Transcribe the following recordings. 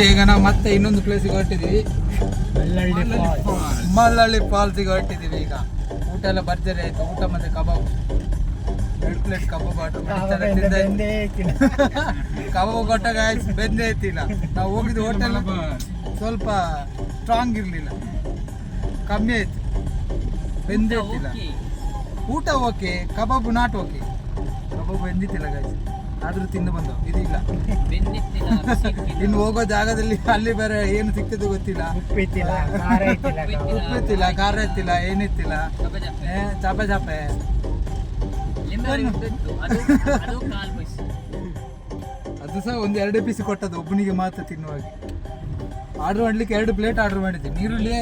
ಈಗ ನಾವು ಮತ್ತೆ ಇನ್ನೊಂದು ಪ್ಲೇಸಿಗೆ ಹೊರಟಿದ್ದೀವಿ, ಮಲ್ಲಳ್ಳಿ ಫಾಲ್ಸಿಗೆ ಹೊರಟಿದ್ದೀವಿ. ಈಗ ಊಟ ಎಲ್ಲ ಭರ್ಜರಿ ಆಯಿತು. ಊಟ ಮತ್ತೆ ಕಬಾಬ್, 2 ಪ್ಲೇಟ್ ಕಬಾಬ್ ಆರ್ಡರ್ ಕಬಾಬ್ ಕೊಟ್ಟಾಗ ಬೆಂದೇ ಇತ್ತಿಲ್ಲ. ನಾವು ಹೋಗಿದ್ದು ಹೋಟೆಲ್ ಸ್ವಲ್ಪ ಸ್ಟ್ರಾಂಗ್ ಇರಲಿಲ್ಲ, ಕಮ್ಮಿ ಆಯ್ತು, ಬೆಂದೇ ಇತ್ತಿಲ್ಲ. ಊಟ ಓಕೆ, ಕಬಾಬ್ ನಾಟ್ ಓಕೆ. ಕಬಾಬ್ ಬೆಂದಿತ್ತಿಲ್ಲ ಗಾಯ್ಸ್, ಆದ್ರೂ ತಿಂದು ಬಂದವು. ಇದಿಲ್ಲ, ಇನ್ನು ಹೋಗೋ ಜಾಗದಲ್ಲಿ ಅಲ್ಲಿ ಬೇರೆ ಏನು ಸಿಕ್ತಿದ್ದು ಗೊತ್ತಿಲ್ಲ. ಉಪ್ಪಿತ್ತಿಲ್ಲ, ಖಾರ ಇತ್ತಿಲ್ಲ, ಏನಿತ್ತಿಲ್ಲ, ಚಾಪೆ ಚಾಪೆ. ಅದು ಸಹ ಒಂದು 2 ಪೀಸ್ ಕೊಟ್ಟದ್ದು ಒಬ್ಬನಿಗೆ ಮಾತ್ರ ತಿನ್ನುವಾಗ. ಆರ್ಡರ್ ಮಾಡ್ಲಿಕ್ಕೆ 2 ಪ್ಲೇಟ್ ಆರ್ಡರ್ ಮಾಡಿದ್ದೆ. ನೀರುಳ್ಳಿ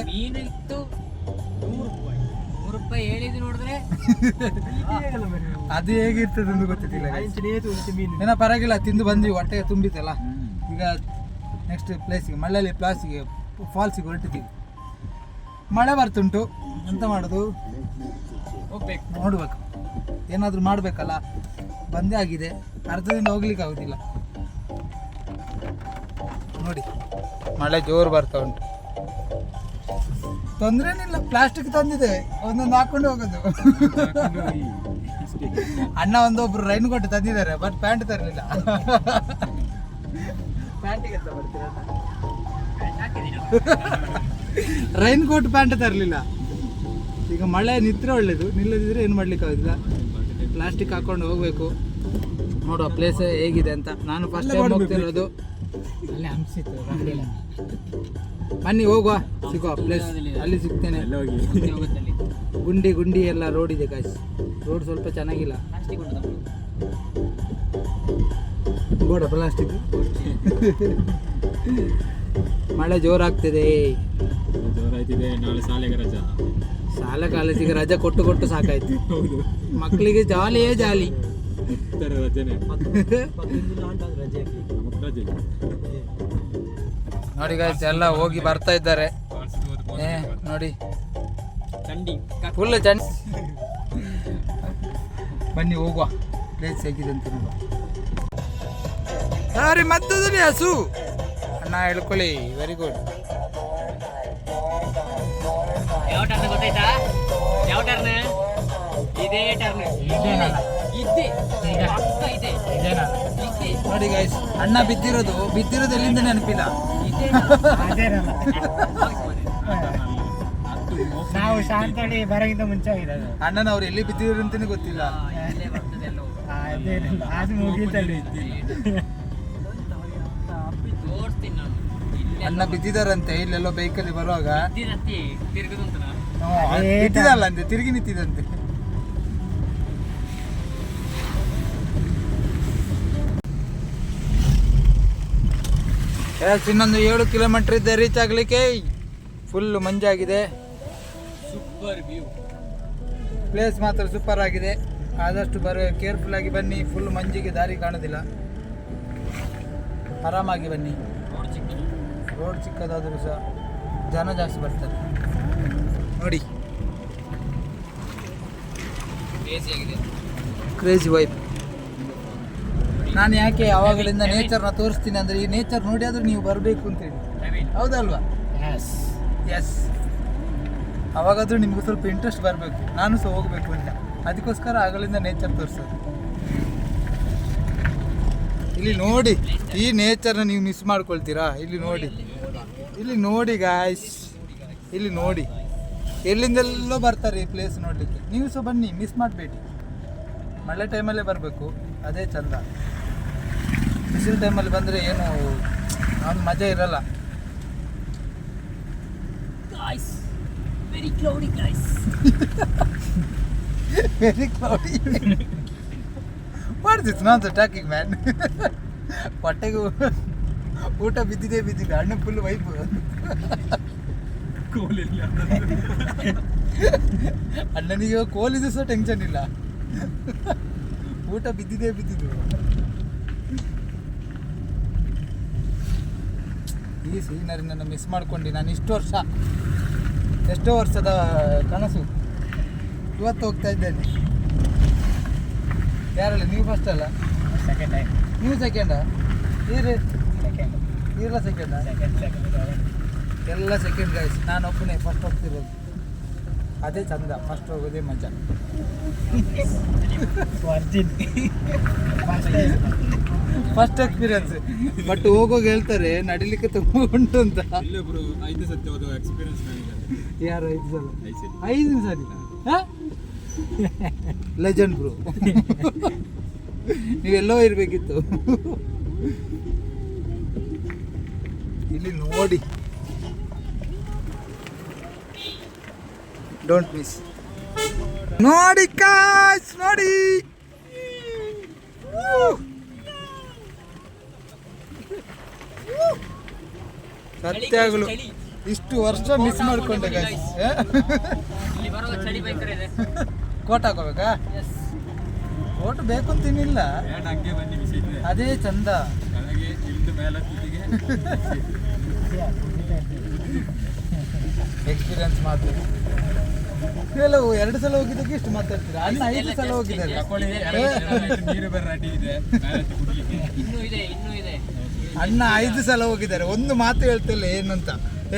ಅದು ಹೇಗಿರ್ತದೆ ಅಂತ ಗೊತ್ತಿಲ್ಲ. ಏನೋ ಪರವಾಗಿಲ್ಲ, ತಿಂದು ಬಂದ್ವಿ, ಹೊಟ್ಟೆಗೆ ತುಂಬಿತ್ತಲ್ಲ. ಈಗ ನೆಕ್ಸ್ಟ್ ಪ್ಲೇಸಿಗೆ, ಮಳ್ಳಳ್ಳಿ ಫಾಲ್ಸಿಗೆ ಹೊರಟಿದ್ದೀವಿ. ಮಳೆ ಬರ್ತುಂಟು, ಎಂತ ಮಾಡೋದು, ಹೋಗ್ಬೇಕು, ನೋಡ್ಬೇಕು, ಏನಾದರೂ ಮಾಡಬೇಕಲ್ಲ. ಬಂದೇ ಆಗಿದೆ, ಅರ್ಧದಿಂದ ಹೋಗ್ಲಿಕ್ಕೆ ಆಗೋದಿಲ್ಲ. ನೋಡಿ ಮಳೆ ಜೋರು ಬರ್ತಾ ಉಂಟು. ತೊಂದ್ರೇನಿಲ್ಲ, ಪ್ಲಾಸ್ಟಿಕ್ ತಂದಿದೆ, ಒಂದೊಂದು ಹಾಕೊಂಡು ಹೋಗೋದು. ಅಣ್ಣ ಒಂದೊಬ್ರು ರೈನ್ ಕೋಟ್ ತಂದಿದ್ದಾರೆ, ಬಟ್ ಪ್ಯಾಂಟ್ ತರಲಿಲ್ಲ. ರೈನ್ ಕೋಟ್ ಪ್ಯಾಂಟ್ ತರಲಿಲ್ಲ. ಈಗ ಮಳೆ ನಿಂತ್ರೆ ಒಳ್ಳೇದು, ನಿಲ್ಲದಿದ್ರೆ ಏನು ಮಾಡ್ಲಿಕ್ಕೆ ಆಗೋದಿಲ್ಲ. ಪ್ಲಾಸ್ಟಿಕ್ ಹಾಕೊಂಡು ಹೋಗ್ಬೇಕು. ನೋಡುವ ಪ್ಲೇಸ್ ಹೇಗಿದೆ ಅಂತ. ನಾನು ಫಸ್ಟ್ ಟೈಮ್ ಹೋಗ್ತಿರೋದು. ಬನ್ನಿ ಹೋಗುವ, ಸಿಗುವ ಪ್ಲೇಸ್ ಅಲ್ಲಿ ಸಿಗ್ತೇನೆ. ಗುಂಡಿ ಎಲ್ಲ ರೋಡ್ ಇದೆ ಗಾಯ್ಸ್. ರೋಡ್ ಸ್ವಲ್ಪ ಚೆನ್ನಾಗಿಲ್ಲ, ಗೋಡ ಪ್ಲಾಸ್ಟಿಕ್. ಮಳೆ ಜೋರಾಗ್ತಿದೆ. ಶಾಲೆ ಕಾಲೇಜಿಗೆ ರಜೆ ಕೊಟ್ಟು ಸಾಕಾಯ್ತು. ಮಕ್ಕಳಿಗೆ ಜಾಲಿಯೇ ಜಾಲಿ. ನೋಡಿ ಗಾಯ್ಸ್, ಎಲ್ಲ ಹೋಗಿ ಬರ್ತಾ ಇದ್ದಾರೆ. ನೋಡಿ ಫುಲ್ ಚಂಡಿ. ಬನ್ನಿ ಹೋಗುವ, ಪ್ಲೇಸ್ ಹೇಗಿದೆ ಅಂತ ನೋಡುವ. ಸರಿ, ಮತ್ತದಲ್ಲಿ ಹಸು ಅಣ್ಣ ಹೇಳ್ಕೊಳ್ಳಿ. Very good. ಯಾವ ಟರ್ನ್ ಗೊತ್ತಾಯ್ತಾ? ಯಾವ ಟರ್ನ್? ಇದೇ ಟರ್ನ್. ನೋಡಿ ಗೈಸ್, ಅಣ್ಣ ಬಿದ್ದಿರೋದು ಎಲ್ಲಿಂದ ನೆನಪಿಲ್ಲ. ನಾವು ಶಾಂತಳಿ ಬರೋಕ್ಕಿಂತ ಮುಂಚೆ ಆಗಿರೋದು. ಅಣ್ಣನವ್ರು ಎಲ್ಲಿ ಬಿದ್ದಿರೋ ಅಂತಾನೆ ಗೊತ್ತಿಲ್ಲ. ಅದು ಮುಗೀತಲ್ಲಿ ಅಣ್ಣ ಬಿದ್ದಿದಾರಂತೆ ಇಲ್ಲೆಲ್ಲೋ ಬೈಕಲ್ಲಿ ಬರುವಾಗ. ತಿರುಗದಂತ ಬಿದ್ದಿದಲ್ಲ ಅಂತೆ, ತಿರುಗಿ ನಿಂತಿದಂತೆ. ಇನ್ನೊಂದು 7 ಕಿಲೋಮೀಟರ್ ಇದ್ದೆ ರೀಚ್ ಆಗ್ಲಿಕ್ಕೆ. ಫುಲ್ ಮಂಜಾಗಿದೆ. Super view. ಪ್ಲೇಸ್ ಮಾತ್ರ ಸೂಪರ್ ಆಗಿದೆ. ಆದಷ್ಟು ಕೇರ್ಫುಲ್ ಆಗಿ ಬನ್ನಿ. ಫುಲ್ ಮಂಜಿಗೆ ದಾರಿ ಕಾಣೋದಿಲ್ಲ. ಆರಾಮಾಗಿ ಬನ್ನಿ. ರೋಡ್ ಚಿಕ್ಕದಾದರೂ ಸಹ ಜನ ಜಾಸ್ತಿ ಬರ್ತಾರೆ. ನೋಡಿ ಕ್ರೇಜಿ ವೈಬ್. ನಾನು ಯಾಕೆ ಯಾವಾಗಲಿಂದ ನೇಚರ್ನ ತೋರಿಸ್ತೀನಿ ಅಂದರೆ, ಈ ನೇಚರ್ ನೋಡಿ ಆದರೂ ನೀವು ಬರಬೇಕು ಅಂತೇಳಿ. ಹೌದಲ್ವಾ? ಎಸ್. ಅವಾಗಾದರೂ ನಿಮಗೂ ಸ್ವಲ್ಪ ಇಂಟ್ರೆಸ್ಟ್ ಬರಬೇಕು, ನಾನು ಸಹ ಹೋಗಬೇಕು ಅಂತ. ಅದಕ್ಕೋಸ್ಕರ ಆಗಲಿಂದ ನೇಚರ್ ತೋರಿಸೋದು. ಇಲ್ಲಿ ನೋಡಿ, ಈ ನೇಚರ್ನ ನೀವು ಮಿಸ್ ಮಾಡ್ಕೊಳ್ತೀರಾ? ಇಲ್ಲಿ ನೋಡಿ ಗಾಯ್ಸ್, ಇಲ್ಲಿ ನೋಡಿ. ಎಲ್ಲಿಂದೆಲ್ಲೋ ಬರ್ತಾರೆ ಈ ಪ್ಲೇಸ್ ನೋಡಲಿಕ್ಕೆ. ನೀವು ಸಹ ಬನ್ನಿ, ಮಿಸ್ ಮಾಡಬೇಡಿ. ಮಳೆ ಟೈಮಲ್ಲೇ ಬರಬೇಕು, ಅದೇ ಚಂದ. ಬಿಸಿಲು ಟೈಮಲ್ಲಿ ಬಂದರೆ ಏನು ಒಂದು ಮಜಾ ಇರಲ್ಲ. Very cloudy guys. Very cloudy. What this not talking man. ಹೊಟ್ಟೆಗೆ ಊಟ ಬಿದ್ದಿದೆ. ಹಣ್ಣು ಫುಲ್ ವೈಬ್. ಅಣ್ಣನಿಗೆ ಕೋಲಿದು ಸಹ ಟೆನ್ಷನ್ ಇಲ್ಲ. ಊಟ ಬಿದ್ದಿದ್ದು. ಈ ಸೀನರಿನ ಮಿಸ್ ಮಾಡ್ಕೊಂಡು ನಾನು ಎಷ್ಟೋ ವರ್ಷದ ಕನಸು ಇವತ್ತು ಹೋಗ್ತಾ ಇದ್ದೇನೆ. ಯಾರಲ್ಲ ನೀವು? ಫಸ್ಟ್ ಅಲ್ಲ, ಸೆಕೆಂಡ್ ಟೈಮ್. ನೀವು ಸೆಕೆಂಡಾ? ಎಲ್ಲ ಸೆಕೆಂಡ್ ಎಲ್ಲ ಸೆಕೆಂಡ್ ಗಾಯ್ಸ್. ನಾನು ಒಬ್ಬನೇ ಫಸ್ಟ್ ಹೋಗ್ತಿರೋದು, ಅದೇ ಚಂದ. ಫಸ್ಟ್ ಹೋಗೋದೇ ಮಜಾ. First experience. ಬಟ್ ಹೋಗೋಗಿ ಹೇಳ್ತಾರೆ ನಡಿಲಿಕ್ಕೆ ತುಂಬ ಉಂಟು ಅಂತ. ಯಾರು 5 ಸಲ? 5 ಸಲ ಲೆಜೆಂಡ್ ಬ್ರೋ. ನೀವೆಲ್ಲೋ ಇರಬೇಕಿತ್ತು. ಇಲ್ಲಿ ನೋಡಿ, ಡೋಂಟ್ ಮಿಸ್. ನೋಡಿ ಕಾಸ್ ನೋಡಿ. ಸತ್ಯಾಗಲು ಇಷ್ಟು ವರ್ಷ ಮಿಸ್ ಮಾಡ್ಕೊಂಡೆ ಗಾಯ್ಸ್. ಕೋಟ್ ಹಾಕೋಬೇಕಾ? ಕೋಟ್ ಬೇಕು ಅಂತೀನಿಲ್ಲ, ಅದೇ ಚಂದ. ಎಕ್ಸ್ಪೀರಿಯನ್ಸ್ ಮಾತು ಕೆಲವು 2 ಸಲ ಹೋಗಿದ್ದಕ್ಕೆ ಇಷ್ಟು ಮಾತಾಡ್ತೀರಾ. ಅಣ್ಣ 5 ಸಲ ಹೋಗಿದ್ದಾರೆ. ಅಣ್ಣ 5 ಸಲ ಹೋಗಿದ್ದಾರೆ. ಒಂದು ಮಾತು ಹೇಳ್ತಿಲ್ಲ ಏನಂತ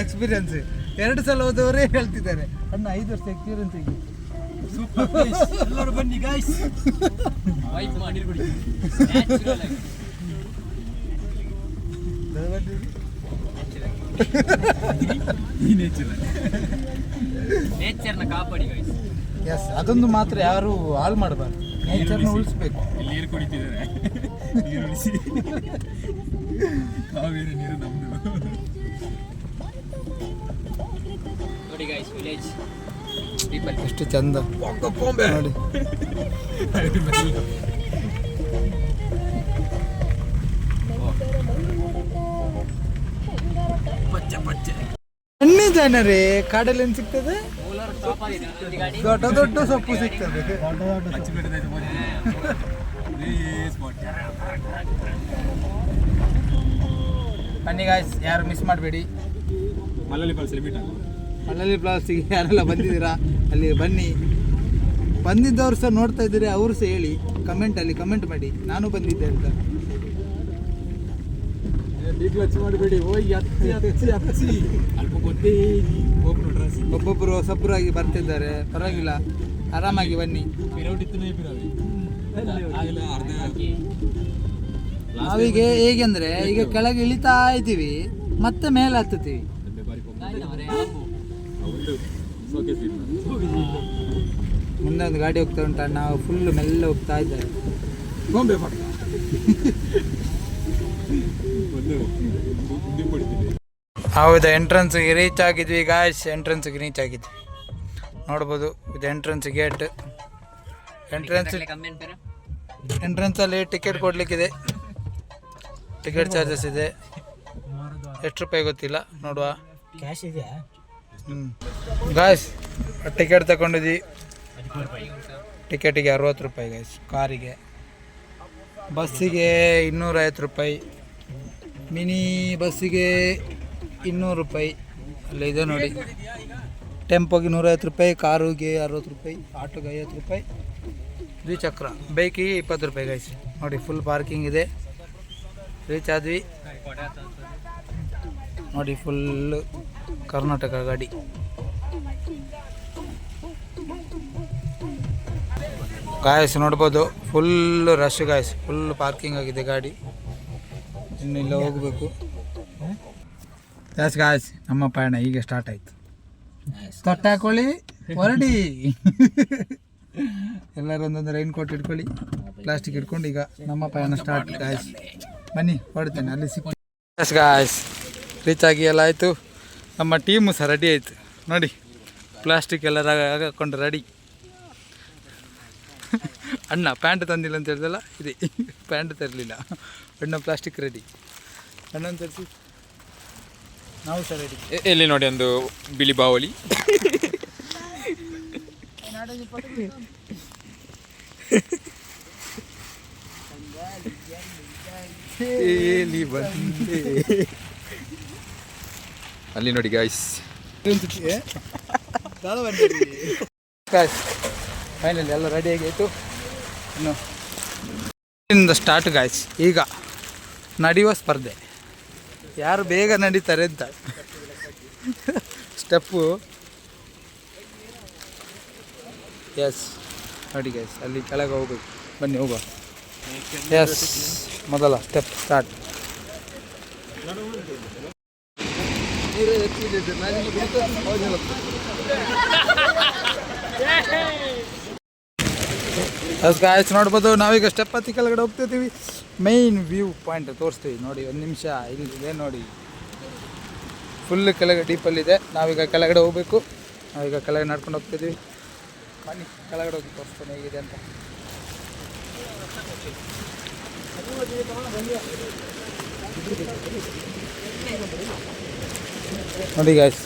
ಎಕ್ಸ್ಪೀರಿಯನ್ಸ್. 2 ಸಲ ಹೋದವರೇ ಹೇಳ್ತಿದ್ದಾರೆ ಅಣ್ಣ 5 ವರ್ಷ ಎಕ್ಸ್ಪೀರಿಯನ್ಸ್ ಇದೆ. ಎಲ್ಲರೂ ಬನ್ನಿ ಗಾಯ್ಸ್. ನೇಚರ್ನ ಕಾಪಾಡಿ ಗಾಯ್ಸ್. ಎಸ್, ಅದೊಂದು ಮಾತ್ರ ಯಾರು ಹಾಳು ಮಾಡಬಾರ್ದು. ನೇಚರ್ನ ಉಳಿಸ್ಬೇಕು. ನೀರು ಕುಡಿತಿದ್ದಾರೆ, ನೀರು ಉಳಿಸಿ. ಕಾವೇರಿ ನೀರು ನಮ್ದು. ನೋಡಿ ಗಾಯ್ಸ್, ವಿಲೇಜ್ ಪೀಪಲ್ ಎಷ್ಟು ಚಂದ ನೋಡಿ. ಬನ್ನಿ ಜನರೇ, ಕಾಡಲ್ಲಿ ಏನು ಸಿಗ್ತದೆ? ದೊಡ್ಡ ದೊಡ್ಡ ಸೊಪ್ಪು ಸಿಗ್ತದೆ. ಬನ್ನಿ ಗಾಯ್ಸ್, ಯಾರು ಮಿಸ್ ಮಾಡಬೇಡಿ. ಮಲ್ಲಲ್ಲಿ ಫಾಲ್ಸ್ ಮಲ್ಲಲ್ಲಿ ಪ್ಲಾಸ್ಟಿಗೆ ಯಾರೆಲ್ಲ ಬಂದಿದ್ದೀರಾ ಅಲ್ಲಿ ಬನ್ನಿ. ಬಂದಿದ್ದವ್ರು ಸಹ ನೋಡ್ತಾ ಇದ್ದೀರಿ, ಅವರು ಸಹ ಹೇಳಿ ಕಮೆಂಟಲ್ಲಿ ಕಮೆಂಟ್ ಮಾಡಿ ನಾನು ಬಂದಿದ್ದೆ ಅಂತ. ಮಾಡಬೇಡಿ. ಒಬ್ಬೊಬ್ಬರು ಹೊಸಬ್ರಾಗಿ ಬರ್ತಿದ್ದಾರೆ, ಪರವಾಗಿಲ್ಲ, ಆರಾಮಾಗಿ ಬನ್ನಿ. ನಾವೀಗ ಹೇಗೆಂದ್ರೆ ಈಗ ಕೆಳಗೆ ಇಳಿತಾ ಇದ್ದೀವಿ, ಮತ್ತೆ ಮೇಲೆ ಹತ್ತುತ್ತೀವಿ. ಮುಂದೆ ಒಂದು ಗಾಡಿ ಹೋಗ್ತಾ ಉಂಟ, ನಾವು ಫುಲ್ ಮೆಲ್ಲ ಹೋಗ್ತಾ ಇದ್ದೇವೆ. ಹೌದು, ಎಂಟ್ರೆನ್ಸ್ಗೆ ರೀಚ್ ಆಗಿದ್ವಿ ಗಾಯ್ಸ್. ಎಂಟ್ರೆನ್ಸ್ಗೆ ರೀಚ್ ಆಗಿದ್ವಿ, ನೋಡ್ಬೋದು. ಇದು ಎಂಟ್ರೆನ್ಸ್ ಗೇಟ್. ಎಂಟ್ರೆನ್ಸಲ್ಲಿ ಟಿಕೆಟ್ ಕೊಡಲಿಕ್ಕಿದೆ, ಟಿಕೆಟ್ ಚಾರ್ಜಸ್ ಇದೆ. ಎಷ್ಟು ರೂಪಾಯಿ ಗೊತ್ತಿಲ್ಲ, ನೋಡುವ. ಕ್ಯಾಶ್ ಇದೆಯಾ? Guys ticket ತಗೊಂಡಿದ್ವಿ. ಟಿಕೆಟಿಗೆ 60 ರೂಪಾಯಿ ಗಾಯ್ಸ್. ಕಾರಿಗೆ, ಬಸ್ಸಿಗೆ 250 ರೂಪಾಯಿ, ಮಿನಿ ಬಸ್ಸಿಗೆ 200 ರೂಪಾಯಿ. ಅಲ್ಲ ಇದೆ ನೋಡಿ, ಟೆಂಪೋಗೆ 150 ರೂಪಾಯಿ, ಕಾರುಗೆ 60 ರೂಪಾಯಿ, ಆಟೋಗೆ 50 ರೂಪಾಯಿ, ದ್ವಿಚಕ್ರ ಬೈಕಿಗೆ 20 ರೂಪಾಯಿ ಗಾಯ್ಸ್. ನೋಡಿ ಫುಲ್ ಪಾರ್ಕಿಂಗ್ ಇದೆ. ರೀಚ್ ಆದ್ವಿ ನೋಡಿ, ಫುಲ್ ಕರ್ನಾಟಕ ಗಾಡಿ. ಗಾಯ್ಸ್ ನೋಡ್ಬೋದು, full rush guys, full parking ಆಗಿದೆ ಗಾಡಿ. ಇನ್ನಿಲ್ಲ ಹೋಗಬೇಕು. ಎಸ್ ಗಾಯ್ಸ್, ನಮ್ಮ ಪಯಣ ಈಗ ಸ್ಟಾರ್ಟ್ ಆಯಿತು. ತೊಟ್ಟ ಹಾಕೊಳ್ಳಿ, ಹೊರಡಿ. ಎಲ್ಲರೂ ಒಂದೊಂದು ರೈನ್ ಕೋಟ್ ಇಟ್ಕೊಳ್ಳಿ, ಪ್ಲಾಸ್ಟಿಕ್ ಇಟ್ಕೊಂಡು ಈಗ ನಮ್ಮ ಪಯಣ ಸ್ಟಾರ್ಟ್ ಗಾಯ್ಸ್. ಬನ್ನಿ, ಹೊರಡ್ತೇನೆ, ಅಲ್ಲಿ ಸಿಕ್ಕ. ಎಸ್ ಗಾಯ್ಸ್, ರೀಚ್ ಆಗಿ ಎಲ್ಲ ಆಯಿತು. ನಮ್ಮ ಟೀಮು ಸಹ ರೆಡಿ ಆಯಿತು ನೋಡಿ, ಪ್ಲಾಸ್ಟಿಕ್ ಎಲ್ಲ ಹಾಕೊಂಡು ರೆಡಿ. ಅಣ್ಣ ಪ್ಯಾಂಟ್ ತಂದಿಲ್ಲ ಅಂತ ಹೇಳ್ದಲ್ಲ, ಇದೆ ಪ್ಯಾಂಟ್ ತರಲಿಲ್ಲ. ಅಣ್ಣ ಪ್ಲಾಸ್ಟಿಕ್ ರೆಡಿ. ಅಣ್ಣನ ತರಿಸಿ ನಾವು ಸಹ ರೆಡಿ. ಎಲ್ಲಿ ನೋಡಿ ಒಂದು ಬಿಳಿ ಬಾವಲಿ. ಅಲ್ಲಿ ನೋಡಿ ಗಾಯ್ಸ್, ಫೈನಲಿ ಎಲ್ಲ ರೆಡಿಯಾಗಿ ಆಯಿತು. ಇನ್ನು ಸ್ಟಾರ್ಟ್ ಗಾಯ್ಸ್. ಈಗ ನಡೆಯುವ ಸ್ಪರ್ಧೆ. ಯಾರು ಬೇಗ ನಡೀತಾರೆ ಅಂತ ಸ್ಟೆಪ್ಪು. ಎಸ್ ನೋಡಿ ಗೈಸ್, ಅಲ್ಲಿ ಕೆಳಗೆ ಹೋಗ್ಬೇಕು. ಬನ್ನಿ ಹೋಗುವ. ಎಸ್, ಮೊದಲ ಸ್ಟೆಪ್ ಸ್ಟಾರ್ಟ್. ಗಾಯ್ಸ್ ನೋಡ್ಬೋದು, ನಾವೀಗ ಸ್ಟೆಪ್ ಹತ್ತಿ ಕೆಳಗಡೆ ಹೋಗ್ತಿದ್ದೀವಿ. ಮೈನ್ ವ್ಯೂ ಪಾಯಿಂಟ್ ತೋರಿಸ್ತೀವಿ ನೋಡಿ. ಒಂದು ನಿಮಿಷ ಇಲ್ಲಿದೆ ನೋಡಿ, ಫುಲ್ ಕೆಳಗೆ ಡೀಪಲ್ಲಿದೆ. ನಾವೀಗ ಕೆಳಗಡೆ ಹೋಗಬೇಕು. ನಾವೀಗ ಕೆಳಗೆ ನಡ್ಕೊಂಡು ಹೋಗ್ತಿದ್ದೀವಿ. ಬನ್ನಿ ಕೆಳಗಡೆ ಹೋಗಿ ತೋರಿಸ್ತಾನೆ ಹೇಗಿದೆ ಅಂತ. ನೋಡಿ ಗಾಯ್ಸ್,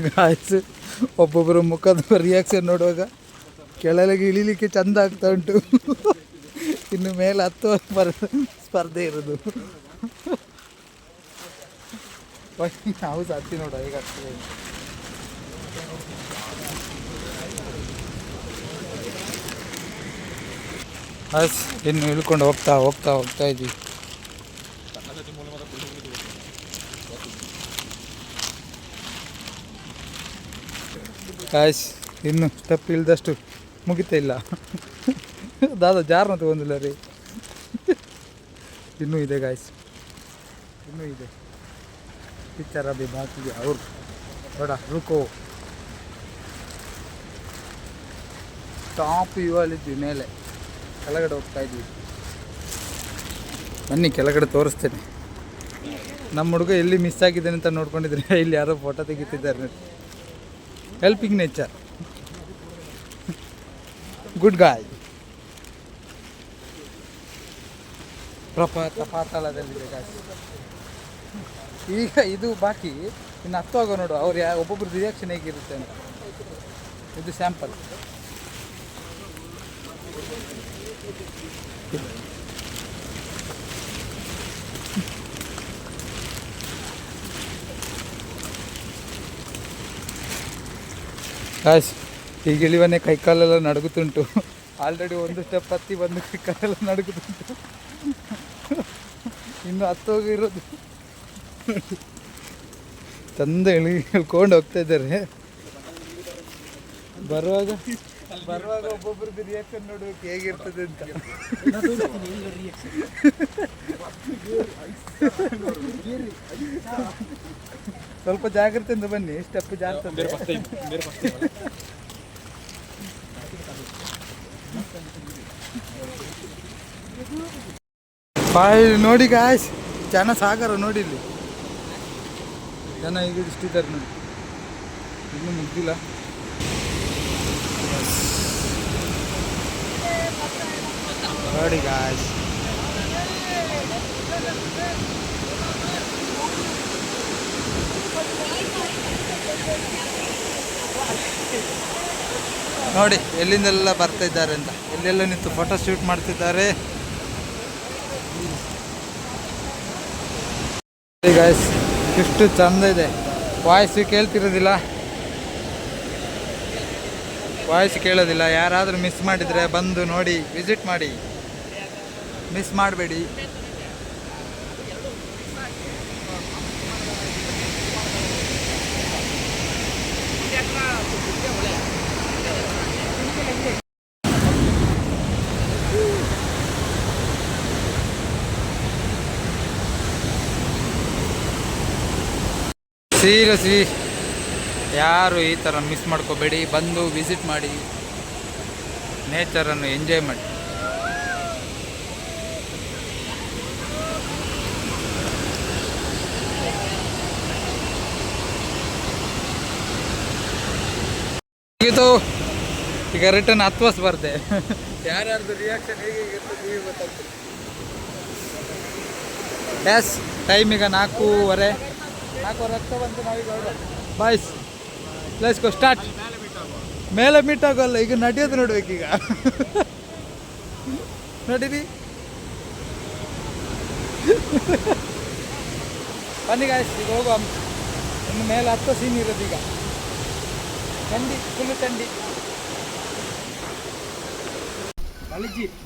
ಗಾಯ್ಸ್ ಒಬ್ಬೊಬ್ಬರು ಮುಖದ ರಿಯಾಕ್ಷನ್ ನೋಡುವಾಗ ಕೆಳಗೆ ಇಳಿಲಿಕ್ಕೆ ಚಂದ ಆಗ್ತಾ ಉಂಟು. ಇನ್ನು ಮೇಲೆ ಹತ್ತುವ ಸ್ಪರ್ಧೆ ಇರೋದು. ನಾವು ಹತ್ತಿ ನೋಡುವ ಹೇಗೆ ಆಗ್ತದೆ. ಬಸ್ ಇನ್ನು ಇಳ್ಕೊಂಡು ಹೋಗ್ತಾ ಹೋಗ್ತಾ ಹೋಗ್ತಾ ಇದ್ದೀವಿ. ಗಾಯ್ಸ್ ಇನ್ನು ಸ್ಟೆಪ್ ಇಳ್ದಷ್ಟು ಮುಗಿತಾ ಇಲ್ಲ. ದಾದಾ ಜಾರನ್ನ ತಗೊಂಡಿಲ್ಲ ರೀ. ಇನ್ನೂ ಇದೆ ಗಾಯ್ಸ್, ಇನ್ನೂ ಇದೆ. ಪಿಕ್ಚರ್ ಅಭಿ ಬಾಕಿ ಅವ್ರು ನೋಡ ರುಕೋ. ಟಾಪ್ ಇವಲ್ಲಿದ್ವಿ, ಮೇಲೆ ಕೆಳಗಡೆ ಹೋಗ್ತಾ ಇದ್ವಿ. ಬನ್ನಿ ಕೆಳಗಡೆ ತೋರಿಸ್ತೇನೆ. ನಮ್ಮ ಹುಡುಗ ಎಲ್ಲಿ ಮಿಸ್ ಆಗಿದ್ದೇನೆ ಅಂತ ನೋಡ್ಕೊಂಡಿದ್ರೆ ಇಲ್ಲಿ ಯಾರೋ ಫೋಟೋ ತೆಗಿತಿದ್ದಾರೆ. Helping nature, good guy. ಪಾತಾಳದಲ್ಲಿದೆ ಗಾಯ್ಸ್. ಈಗ ಇದು ಬಾಕಿ, ಇನ್ನು ಹತ್ತುವಾಗ ನೋಡು ಅವ್ರು ಒಬ್ಬೊಬ್ರದ್ದು ರಿಯಾಕ್ಷನ್ ಹೇಗಿರುತ್ತೆ ಅಂತ. ಇದು ಸ್ಯಾಂಪಲ್. ಗಾಯ್ಸ್ ಈಗ ಇಳಿವನ್ನೇ ಕೈಕಾಲೆಲ್ಲ ನಡುಗುತ್ತುಂಟು. ಆಲ್ರೆಡಿ ಒಂದು ಸ್ಟೆಪ್ ಹತ್ತಿ ಬಂದು ಕೈಕಾಲೆಲ್ಲ ನಡುಗುತ್ತುಂಟು. ಇನ್ನು ಹತ್ತೋಗಿರೋದು ಚಂದ ಹೇಳ್ಕೊಂಡು ಹೋಗ್ತಾ ಇದ್ದಾರೆ. ಬರುವಾಗ ಒಬ್ಬೊಬ್ರದ್ದು ರಿಯಾಕ್ಷನ್ ನೋಡ್ಬೇಕು ಹೇಗಿರ್ತದೆ ಅಂತ. ಸ್ವಲ್ಪ ಜಾಗ್ರತೆಯಿಂದ ಬನ್ನಿ, ಸ್ಟೆಪ್ ಜಾಗ್ರತೆ. ಬಾಯ್ ನೋಡಿ ಗಾಯ್ಸ್, ಜನ ಸಾಗರ ನೋಡಿ. ಇಲ್ಲಿ ಜನ ಈಗ ಇಷ್ಟಿದ್ದಾರೆ ನೋಡಿ, ಇನ್ನೂ ಮುಗ್ದಿಲ್ಲ. ನೋಡಿ ಗಾಯ್ಸ್, ನೋಡಿ ಎಲ್ಲಿಂದೆಲ್ಲ ಬರ್ತಾ ಇದ್ದಾರೆ ಅಂತ. ಎಲ್ಲೆಲ್ಲ ನಿಂತು ಫೋಟೋ ಶೂಟ್ ಮಾಡ್ತಿದ್ದಾರೆ. ಗಾಯ್ಸ್ ಎಷ್ಟು ಚಂದ ಇದೆ. ವಾಯ್ಸ್ ಕೇಳ್ತಿರೋದಿಲ್ಲ, ವಾಯ್ಸ್ ಕೇಳೋದಿಲ್ಲ. ಯಾರಾದರೂ ಮಿಸ್ ಮಾಡಿದರೆ ಬಂದು ನೋಡಿ, ವಿಸಿಟ್ ಮಾಡಿ, ಮಿಸ್ ಮಾಡಬೇಡಿ. ಸೀರಿಯಸ್ಲಿ ಯಾರು ಈ ಥರ ಮಿಸ್ ಮಾಡ್ಕೋಬೇಡಿ. ಬಂದು ವಿಸಿಟ್ ಮಾಡಿ, ನೇಚರನ್ನು ಎಂಜಾಯ್ ಮಾಡಿ. ಇದು ಈಗ ರಿಟರ್ನ್ ಹತ್ತುವ ಸ್ಪರ್ಧೆ. ಯಾರ್ಯಾರ್ದು ರಿಯಾಕ್ಷನ್ ಹೇಗೆ ಇರ್ತದೆ ಗೊತ್ತಾಗ್ತದೆ. ಎಸ್, ಟೈಮ್ ಈಗ 4:15 ಆಗ್ತಾ ಬಂತು. ನಾವೀಗ ಬಾಯ್ಸ್ ಲೆಟ್ಸ್ ಗೋ ಸ್ಟಾರ್ಟ್. ಮೇಲೆ ಮೀಟ್ ಆಗೋಲ್ಲ, ಈಗ ನಡೆಯೋದು ನೋಡ್ಬೇಕೀಗ. ನಡೀರಿ ಬನ್ನಿ ಗಾಯ್ಸ್, ಈಗ ಹೋಗುವ. ಇನ್ನು ಮೇಲೆ ಹತ್ತೋ ಸೀನ್ ಇರೋದು ಈಗ. ಚಂಡಿ, ಫುಲ್ ಚಂಡಿ.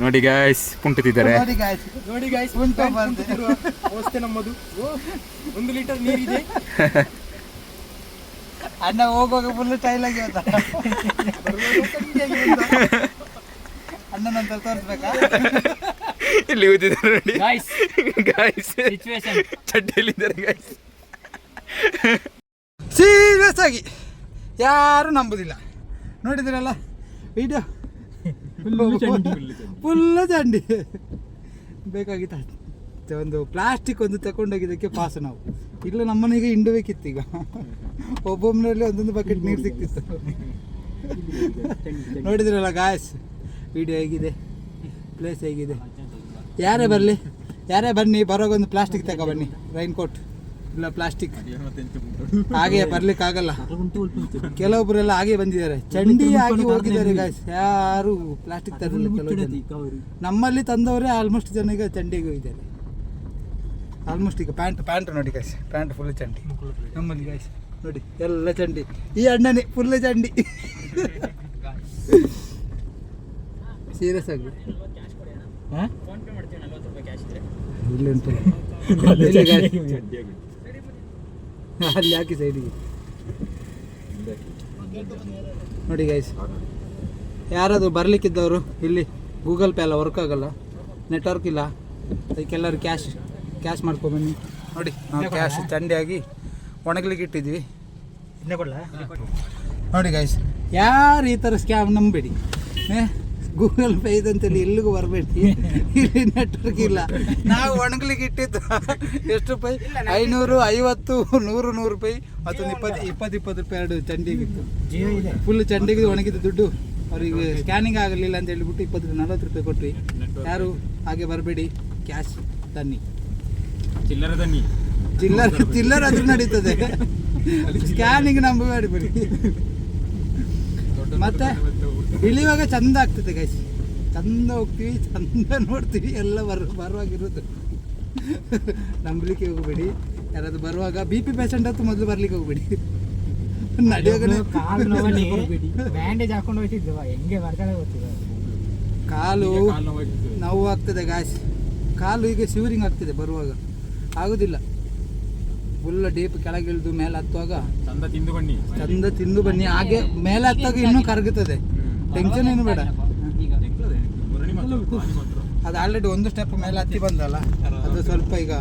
ನೋಡಿ ಗಾಯ್ಸ್ ಕುಂಟುತ್ತಿದ್ದಾರೆ. ನೋಡಿ ಗಾಯ್ಸ್ ಉಂಟು ಅವಸ್ಥೆ ನಮ್ಮದು. 1 ಲೀಟರ್ ನೀರಿದೆ. ಅಣ್ಣ ಹೋಗುವಾಗ ಫುಲ್ ಸ್ಟೈಲ್ ಆಗಿ ಹೋದ. ಅಣ್ಣ ನಂತರ ತೋರಿಸ್ಬೇಕಾ? ಇಲ್ಲಿ ಊದಿದ್ದಾರೆ ನೋಡಿ ಗಾಯ್ಸ್. ಗಾಯ್ಸ್ ಸಿಚುವೇಶನ್ ಚಡ್ಡಿಯಲ್ಲಿದ್ದಾರೆ ಗಾಯ್ಸ್. ಸೀರಿಯಸ್ ಆಗಿ ಯಾರು ನಂಬುದಿಲ್ಲ. ನೋಡಿದ್ರಲ್ಲ ವಿಡಿಯೋ, ಫುಲ್ ಚಂಡಿ. ಬೇಕಾಗಿತ್ತು ಒಂದು ಪ್ಲಾಸ್ಟಿಕ್ ಒಂದು ತಗೊಂಡೋಗಿದ್ದಕ್ಕೆ ಪಾಸ್ ನಾವು. ಇಲ್ಲ ನಮ್ಮನಿಗೆ ಹಿಂಡಬೇಕಿತ್ತು ಈಗ. ಒಬ್ಬೊಬ್ಬನಲ್ಲಿ ಒಂದೊಂದು ಬಕೆಟ್ ನೀರು ಸಿಕ್ತಿತ್ತು. ನೋಡಿದ್ರಲ್ಲ ಗಾಯ್ಸ್ ವಿಡಿಯೋ ಹೇಗಿದೆ, ಪ್ಲೇಸ್ ಹೇಗಿದೆ. ಯಾರೇ ಬನ್ನಿ ಬರೋಗೊಂದು ಪ್ಲಾಸ್ಟಿಕ್ ತಗೋ ಬನ್ನಿ. ರೈನ್ ಕೋಟ್ ಇಲ್ಲ ಪ್ಲಾಸ್ಟಿಕ್, ಹಾಗೆ ಬರ್ಲಿಕ್ಕಾಗಲ್ಲ. ಕೆಲವೊಬ್ಬರೆಲ್ಲ ಹಾಗೆ ಬಂದಿದ್ದಾರೆ, ಚಂಡಿ ಆಗಿ ಹೋಗಿದ್ದಾರೆ ಗಾಯ್ಸ್. ಯಾರು ಪ್ಲಾಸ್ಟಿಕ್ ತರಲಿಲ್ಲ. ಕೆಲವು ಜನ ನಮ್ಮಲ್ಲಿ ತಂದವರೇ ಆಲ್ಮೋಸ್ಟ್ ಜನ ಈಗ ಚಂಡಿಗೆ ಹೋಗಿದ್ದಾರೆ. ಆಲ್ಮೋಸ್ಟ್ ಈಗ ಪ್ಯಾಂಟ್ ನೋಡಿ ಗಾಯ್ಸ್, ಪ್ಯಾಂಟ್ ಫುಲ್ ಚಂಡಿ ನಮ್ಮಲ್ಲಿ ಗಾಯ್ಸ್. ನೋಡಿ ಎಲ್ಲ ಚಂಡಿ. ಈ ಅಣ್ಣನೇ ಫುಲ್ ಚಂಡಿ. ಸೀರಿಯಸ್ ಆಗಿ ಇಲ್ಲಿ ಉಂಟು ಅಲ್ಲಿ ಹಾಕಿ ಸೈಡಿಗೆ. ನೋಡಿ ಗೈಸ್, ಯಾರಾದರೂ ಬರಲಿಕ್ಕಿದ್ದವರು ಇಲ್ಲಿ ಗೂಗಲ್ ಪೇ ಎಲ್ಲ ವರ್ಕ್ ಆಗಲ್ಲ, ನೆಟ್ವರ್ಕ್ ಇಲ್ಲ, ಅದಕ್ಕೆಲ್ಲರೂ ಕ್ಯಾಶ್ ಮಾಡ್ಕೊಬನ್ನಿ. ನೋಡಿ ನಾವು ಕ್ಯಾಶ್ ಚಂಡಿಯಾಗಿ ಒಣಗ್ಲಿಕ್ಕೆ ಇಟ್ಟಿದ್ವಿ. ನೋಡಿ ಗೈಸ್, ಯಾರು ಈ ಥರ ಸ್ಕ್ಯಾಮ್ ನಂಬೇಡಿ. ಗೂಗಲ್ ಪೇ ಇದಂತೇಳಿ ಎಲ್ಲಿಗೂ ಬರಬೇಡಿ, ಇಲ್ಲಿ ನೆಟ್ವರ್ಕ್ ಇಲ್ಲ. ನಾವು ಒಣಗ್ಲಿಕ್ಕೆ ಇಟ್ಟಿದ್ದು ಎಷ್ಟು ರೂಪಾಯಿ? 500, 50, 100 ರೂಪಾಯಿ ಮತ್ತೊಂದು 20 ರೂಪಾಯಿ ಎರಡು ಚಂಡಿಗಿತ್ತು. ಫುಲ್ ಚಂಡಿಗೆ ಒಣಗಿದ್ದು ದುಡ್ಡು ಅವರಿಗೆ ಸ್ಕ್ಯಾನಿಂಗ್ ಆಗಲಿಲ್ಲ ಅಂತ ಹೇಳಿಬಿಟ್ಟು 20-40 ರೂಪಾಯಿ ಕೊಟ್ವಿ. ಯಾರು ಹಾಗೆ ಬರಬೇಡಿ, ಕ್ಯಾಶ್ ತನ್ನಿ. ಚಿಲ್ಲರ್ ಆದ್ರೂ ನಡೀತದೆ, ಸ್ಕ್ಯಾನಿಂಗ್ ನಂಬಬೇಡಿ ಬಿಡಿ. ಮತ್ತೆ ಇಳಿಯುವಾಗ ಚಂದ ಆಗ್ತದೆ ಗೈಸ್, ಚಂದ ಹೋಗ್ತೀವಿ, ಚಂದ ನೋಡ್ತೀವಿ, ಎಲ್ಲ ಬರುವಾಗಿರೋದು. ನಂಬಲಿಕ್ಕೆ ಹೋಗಬೇಡಿ. ಯಾರಾದ್ರು ಬರುವಾಗ BP ಪೇಷಂಟ್ ಅಂತೂ ಮೊದಲು ಬರ್ಲಿಕ್ಕೆ ಹೋಗ್ಬೇಡಿ. ಬ್ಯಾಂಡೇಜ್ ಹಾಕೊಂಡು ಹೋಗ್ತಿದ್ವ, ಹೆಂಗೆ ಬರ್ತಾನೆ ಗೊತ್ತಿಲ್ಲ. ಕಾಲು ನೋವು ಆಗ್ತದೆ ಗಾಯ್ಸ್, ಕಾಲು ಈಗ ಶಿವರಿಂಗ್ ಆಗ್ತದೆ ಬರುವಾಗ, ಆಗುದಿಲ್ಲ. ಫುಲ್ ಡೀಪ್ ಕೆಳಗೆ ಇಳಿದು ಮೇಲೆ ಹತ್ತುವಾಗ ಚಂದ ತಿಂದು ಬನ್ನಿ. ಹಾಗೆ ಮೇಲೆ ಹತ್ತಾಗ ಇನ್ನೂ ಕರಗುತ್ತದೆ, ಟೆನ್ಷನ್ ಏನು ಬೇಡ. ಅದು ಆಲ್ರೆಡಿ ಒಂದು ಸ್ಟೆಪ್ ಮೇಲೆ ಹತ್ತಿ ಬಂದಲ್ಲ, ಅದು ಸ್ವಲ್ಪ ಈಗ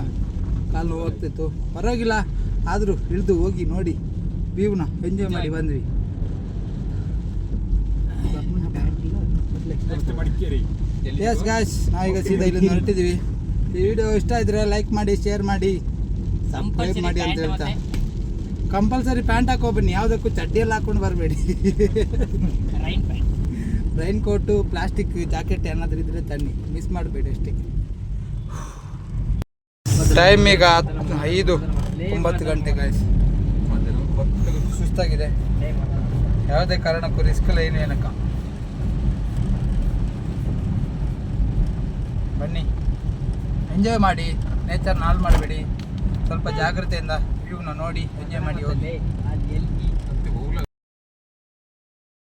ಕಾಲು ನೋವು ಆಗ್ತಿತ್ತು, ಪರವಾಗಿಲ್ಲ. ಆದರೂ ಇಳಿದು ಹೋಗಿ ನೋಡಿ, ವ್ಯೂನ ಎಂಜಾಯ್ ಮಾಡಿ ಬಂದ್ವಿ. ಎಸ್ ಗಾಯ್ಸ್, ನಾವೀಗ ಸೀದಾ ಇಲ್ಲಿಂದ ಹೊರಟಿದ್ದೀವಿ. ಈ ವಿಡಿಯೋ ಇಷ್ಟ ಇದ್ರೆ ಲೈಕ್ ಮಾಡಿ, ಶೇರ್ ಮಾಡಿ, ಸಬ್ಸ್ಕ್ರೈಬ್ ಮಾಡಿ ಅಂತ ಹೇಳ್ತಾ, ಕಂಪಲ್ಸರಿ ಪ್ಯಾಂಟ್ ಹಾಕೋ ಬನ್ನಿ, ಯಾವುದಕ್ಕೂ ಚಡ್ಡಿಯಲ್ಲಿ ಹಾಕೊಂಡು ಬರಬೇಡಿ. ರೈನ್ ಕೋಟು, ಪ್ಲಾಸ್ಟಿಕ್ ಜಾಕೆಟ್ ಏನಾದರೂ ಇದ್ರೆ ತನ್ನಿ, ಮಿಸ್ ಮಾಡಬೇಡಿ ಅಷ್ಟೇ. ಟೈಮ್ ಈಗ 5:09 ಗಂಟೆ ಗಾಯ್ಸ್. ಸುಸ್ತಾಗಿದೆ, ಯಾವುದೇ ಕಾರಣಕ್ಕೂ ರಿಸ್ಕ್ ಇಲ್ಲ, ಏನು ಏನಕ್ಕ. ಬನ್ನಿ, ಎಂಜಾಯ್ ಮಾಡಿ, ನೇಚರ್ನ ಹಾಳು ಮಾಡಬೇಡಿ, ಸ್ವಲ್ಪ ಜಾಗ್ರತೆಯಿಂದ ವ್ಯೂನ ನೋಡಿ ಎಂಜಾಯ್ ಮಾಡಿ ಹೋಗಿ.